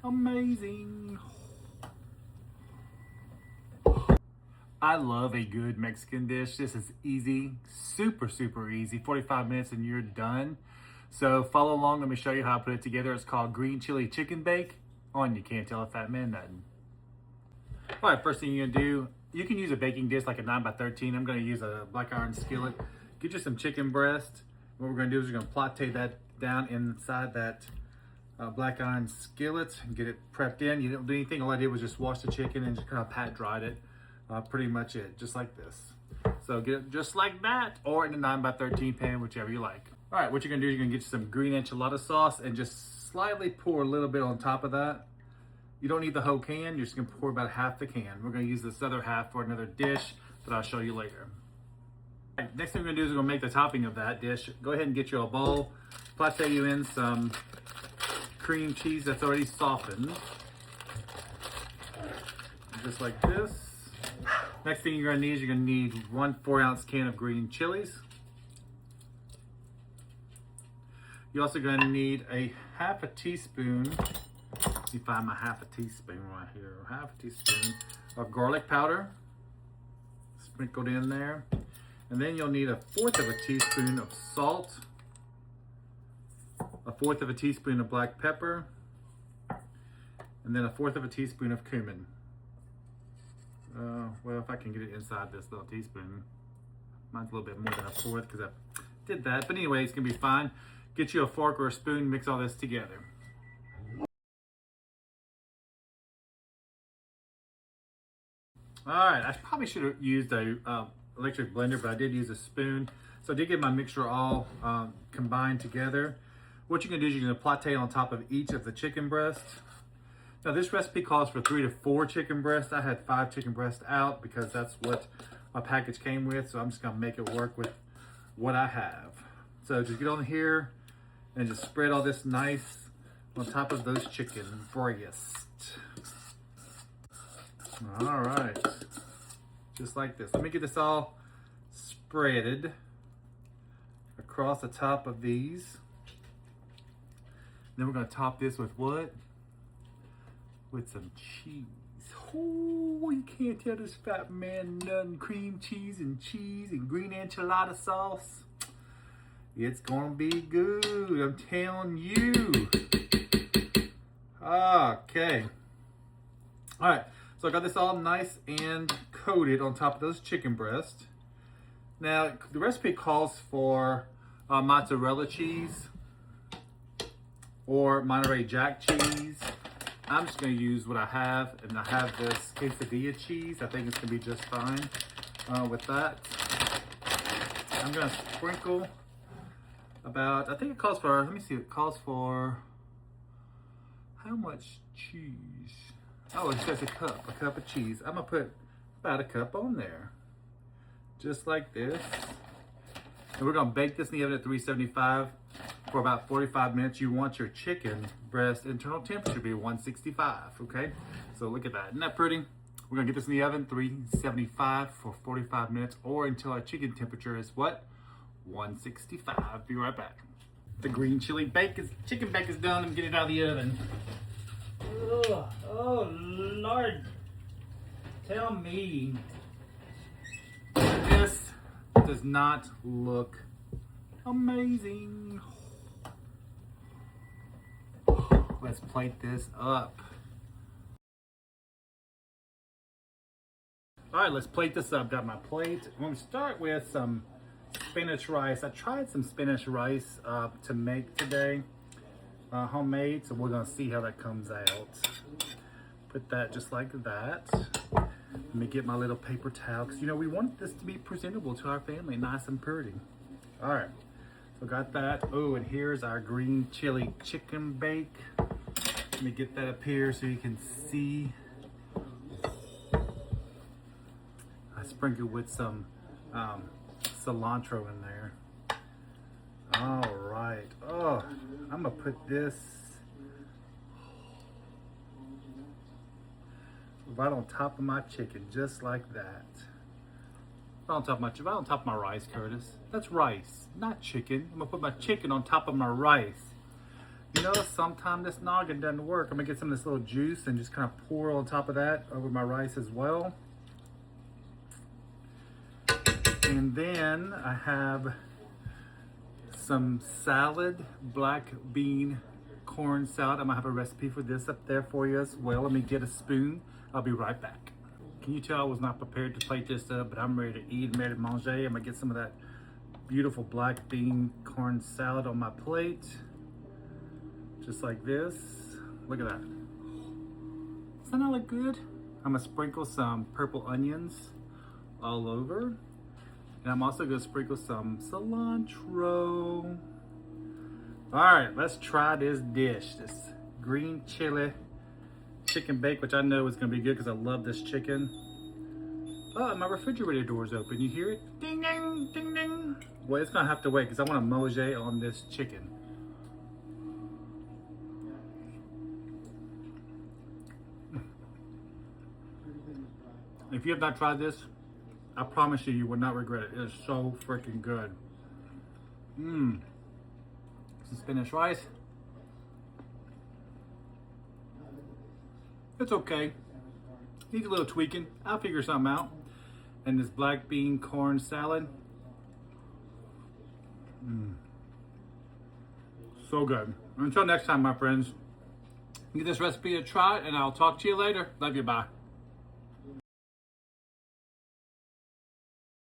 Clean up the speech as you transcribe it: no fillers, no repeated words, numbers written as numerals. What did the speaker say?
Amazing. I love a good Mexican dish. This is easy, super easy. 45 minutes and you're done. So follow along. Let me show you how I put it together. It's called green chili chicken bake. Oh, and you can't tell a fat man nothing. All right, first thing you're gonna do, you can use a baking dish like a 9x13. I'm gonna use a black iron skillet. Get you some chicken breast. What we're gonna do is we're gonna plaute that down inside that black iron skillet and get it prepped in. You didn't do anything. All I did was just wash the chicken and just kind of pat dried it. Pretty much it, just like this. So get it just like that, or in a 9x13 pan, whichever you like. All right, what you're gonna do is you're gonna get you some green enchilada sauce and just slightly pour a little bit on top of that. You don't need the whole can, you're just gonna pour about half the can. We're gonna use this other half for another dish that I'll show you later. All right, next thing we're gonna do is we're gonna make the topping of that dish. Go ahead and get you a bowl, plaute you in some cream cheese that's already softened. Just like this. Next thing you're gonna need is you're gonna need 1 4-ounce can of green chilies. You're also gonna need a half a teaspoon, let me find my half a teaspoon right here, half a teaspoon of garlic powder, sprinkled in there. And then you'll need 1/4 of a teaspoon of salt, 1/4 of a teaspoon of black pepper, and then 1/4 of a teaspoon of cumin. Well, if I can get it inside this little teaspoon. Mine's a little bit more than 1/4 because I did that. But anyway, it's going to be fine. Get you a fork or a spoon, mix all this together. All right, I probably should have used a electric blender, but I did use a spoon. So I did get my mixture all combined together. What you're going to do is you're going to plaute on top of each of the chicken breasts. Now this recipe calls for 3 to 4 chicken breasts. I had 5 chicken breasts out because that's what my package came with. So I'm just gonna make it work with what I have. So just get on here and just spread all this nice on top of those chicken breasts. All right, just like this. Let me get this all spreaded across the top of these. Then we're gonna top this with what? With some cheese. Oh, you can't tell this fat man nothing. Cream cheese and green enchilada sauce. It's gonna be good, I'm telling you. Okay. All right, so I got this all nice and coated on top of those chicken breasts. Now, the recipe calls for mozzarella cheese or Monterey Jack cheese. I'm just going to use what I have, and I have this quesadilla cheese. I think it's going to be just fine with that. I'm going to sprinkle about, I think it calls for, let me see, it calls for how much cheese? Oh, it says a cup of cheese. I'm going to put about a cup on there, just like this. And we're going to bake this in the oven at 375 for about 45 minutes. You want your chicken breast internal temperature to be 165, okay? So look at that, isn't that pretty? We're gonna get this in the oven, 375 for 45 minutes, or until our chicken temperature is what? 165, be right back. The green chili chicken bake is done. And get it out of the oven. Ugh, oh Lord, tell me. This does not look amazing. Let's plate this up. All right, let's plate this up. Got my plate. I'm going to start with some spinach rice. I tried some spinach rice to make today, homemade, so we're going to see how that comes out. Put that just like that. Let me get my little paper towel, because you know we want this to be presentable to our family, nice and pretty. All right, so got that. Oh, and here's our green chili chicken bake. Let me get that up here so you can see. I sprinkled with some cilantro in there. All right. Oh, I'm gonna put this right on top of my chicken, just like that. Right on top of my rice, Curtis. That's rice, not chicken. I'm gonna put my chicken on top of my rice. You know, sometimes this noggin doesn't work. I'm gonna get some of this little juice and just kind of pour on top of that over my rice as well. And then I have some salad, black bean corn salad. I'm gonna have a recipe for this up there for you as well. Let me get a spoon. I'll be right back. Can you tell I was not prepared to plate this up, but I'm ready to eat, I'm ready to manger. I'm gonna get some of that beautiful black bean corn salad on my plate. Just like this. Look at that. Doesn't that look good? I'm gonna sprinkle some purple onions all over. And I'm also gonna sprinkle some cilantro. All right, let's try this dish. This green chili chicken bake, which I know is gonna be good because I love this chicken. Oh, my refrigerator door's open. You hear it? Ding, ding, ding, ding. Well, it's gonna have to wait because I wanna manger on this chicken. If you have not tried this, I promise you, you will not regret it. It is so freaking good. Some spinach rice. It's okay. Needs a little tweaking. I'll figure something out. And this black bean corn salad. So good. Until next time, my friends. Give this recipe a try, and I'll talk to you later. Love you. Bye.